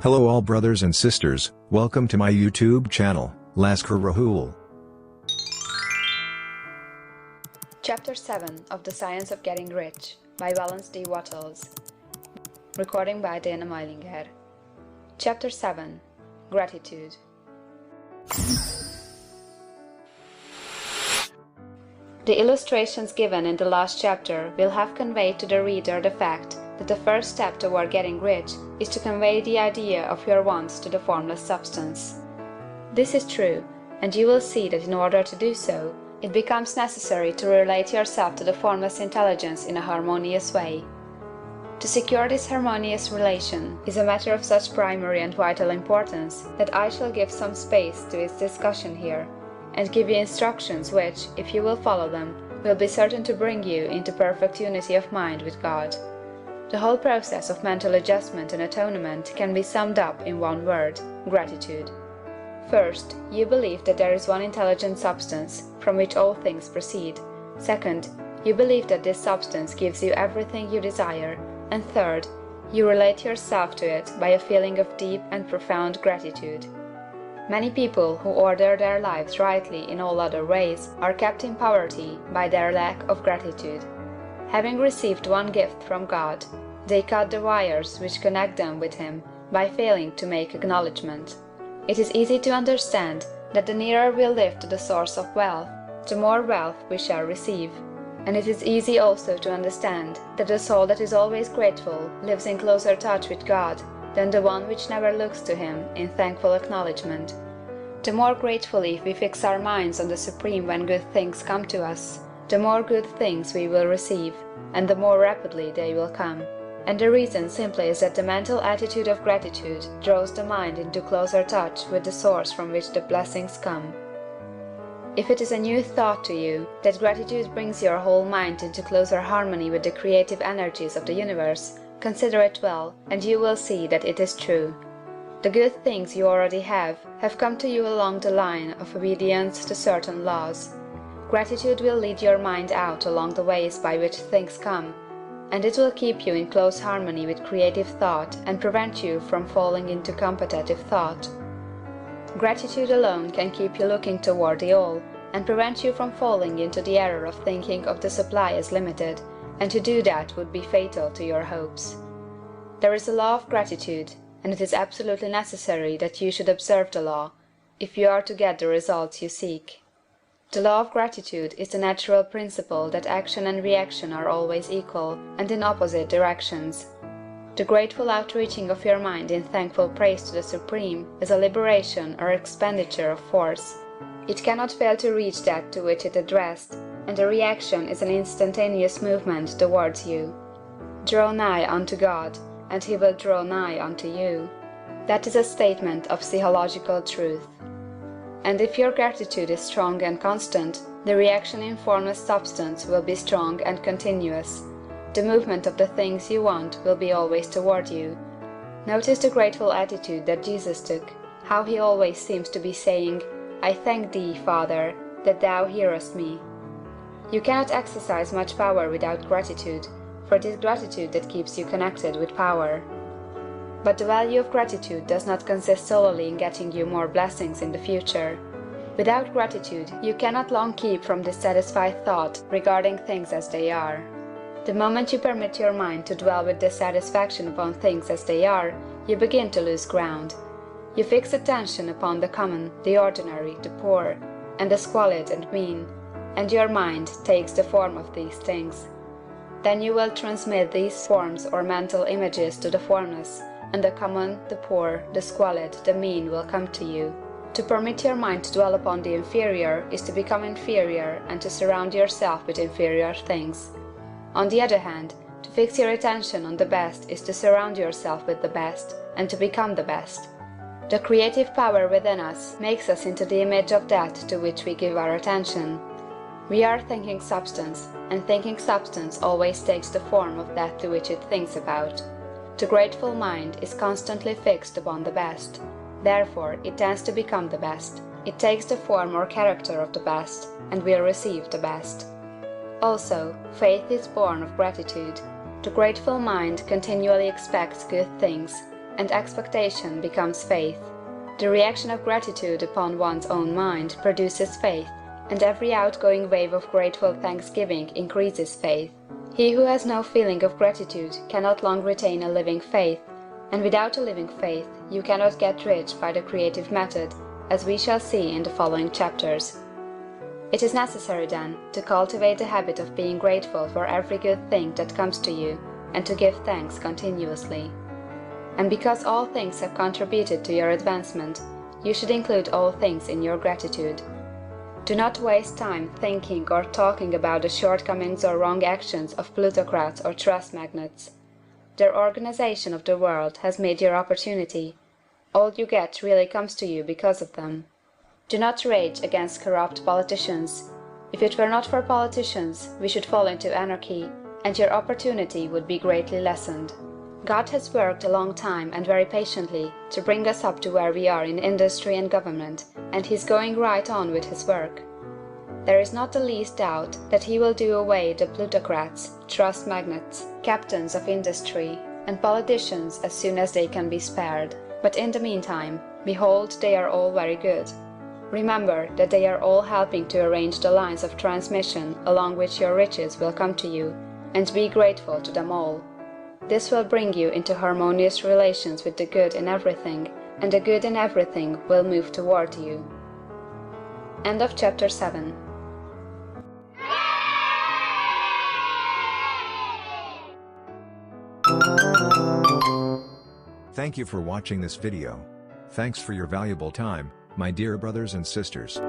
Hello all brothers and sisters, welcome to my YouTube channel, Lascar Raghul. Chapter 7 of The Science of Getting Rich by Wallace D. Wattles. Recording by Majlinger. Chapter 7 Gratitude. The illustrations given in the last chapter will have conveyed to the reader the fact that the first step toward getting rich is to convey the idea of your wants to the formless substance. This is true, and you will see that in order to do so, it becomes necessary to relate yourself to the formless intelligence in a harmonious way. To secure this harmonious relation is a matter of such primary and vital importance that I shall give some space to its discussion here, and give you instructions which, if you will follow them, will be certain to bring you into perfect unity of mind with God. The whole process of mental adjustment and atonement can be summed up in one word: gratitude. First, you believe that there is one intelligent substance, from which all things proceed. Second, you believe that this substance gives you everything you desire. And third, you relate yourself to it by a feeling of deep and profound gratitude. Many people who order their lives rightly in all other ways are kept in poverty by their lack of gratitude. Having received one gift from God, they cut the wires which connect them with Him by failing to make acknowledgment. It is easy to understand that the nearer we live to the source of wealth, the more wealth we shall receive. And it is easy also to understand that the soul that is always grateful lives in closer touch with God than the one which never looks to Him in thankful acknowledgment. The more gratefully we fix our minds on the Supreme when good things come to us, the more good things we will receive, and the more rapidly they will come. And the reason simply is that the mental attitude of gratitude draws the mind into closer touch with the source from which the blessings come. If it is a new thought to you that gratitude brings your whole mind into closer harmony with the creative energies of the universe, consider it well, and you will see that it is true. The good things you already have come to you along the line of obedience to certain laws. Gratitude will lead your mind out along the ways by which things come, and it will keep you in close harmony with creative thought and prevent you from falling into competitive thought. Gratitude alone can keep you looking toward the all, and prevent you from falling into the error of thinking of the supply as limited, and to do that would be fatal to your hopes. There is a law of gratitude, and it is absolutely necessary that you should observe the law, if you are to get the results you seek. The law of gratitude is the natural principle that action and reaction are always equal and in opposite directions. The grateful outreaching of your mind in thankful praise to the Supreme is a liberation or expenditure of force. It cannot fail to reach that to which it addressed, and the reaction is an instantaneous movement towards you. Draw nigh unto God, and He will draw nigh unto you. That is a statement of psychological truth. And if your gratitude is strong and constant, the reaction in formless substance will be strong and continuous. The movement of the things you want will be always toward you. Notice the grateful attitude that Jesus took, how He always seems to be saying, "I thank Thee, Father, that Thou hearest me." You cannot exercise much power without gratitude, for it is gratitude that keeps you connected with power. But the value of gratitude does not consist solely in getting you more blessings in the future. Without gratitude, you cannot long keep from dissatisfied thought regarding things as they are. The moment you permit your mind to dwell with dissatisfaction upon things as they are, you begin to lose ground. You fix attention upon the common, the ordinary, the poor, and the squalid and mean, and your mind takes the form of these things. Then you will transmit these forms or mental images to the formless, and the common, the poor, the squalid, the mean will come to you. To permit your mind to dwell upon the inferior is to become inferior and to surround yourself with inferior things. On the other hand, to fix your attention on the best is to surround yourself with the best, and to become the best. The creative power within us makes us into the image of that to which we give our attention. We are thinking substance, and thinking substance always takes the form of that to which it thinks about. The grateful mind is constantly fixed upon the best. Therefore, it tends to become the best. It takes the form or character of the best, and will receive the best. Also, faith is born of gratitude. The grateful mind continually expects good things. and expectation becomes faith. The reaction of gratitude upon one's own mind produces faith, and every outgoing wave of grateful thanksgiving increases faith. He who has no feeling of gratitude cannot long retain a living faith, and without a living faith you cannot get rich by the creative method, as we shall see in the following chapters. It is necessary, then, to cultivate the habit of being grateful for every good thing that comes to you, and to give thanks continuously. And because all things have contributed to your advancement, you should include all things in your gratitude. Do not waste time thinking or talking about the shortcomings or wrong actions of plutocrats or trust magnates. Their organization of the world has made your opportunity. All you get really comes to you because of them. Do not rage against corrupt politicians. If it were not for politicians, we should fall into anarchy, and your opportunity would be greatly lessened. God has worked a long time and very patiently to bring us up to where we are in industry and government, and He is going right on with His work. There is not the least doubt that He will do away the plutocrats, trust magnates, captains of industry, and politicians as soon as they can be spared. But in the meantime, behold, they are all very good. Remember that they are all helping to arrange the lines of transmission along which your riches will come to you, and be grateful to them all. This will bring you into harmonious relations with the good in everything, and the good in everything will move toward you. End of chapter 7. Thank you for watching this video. Thanks for your valuable time, my dear brothers and sisters.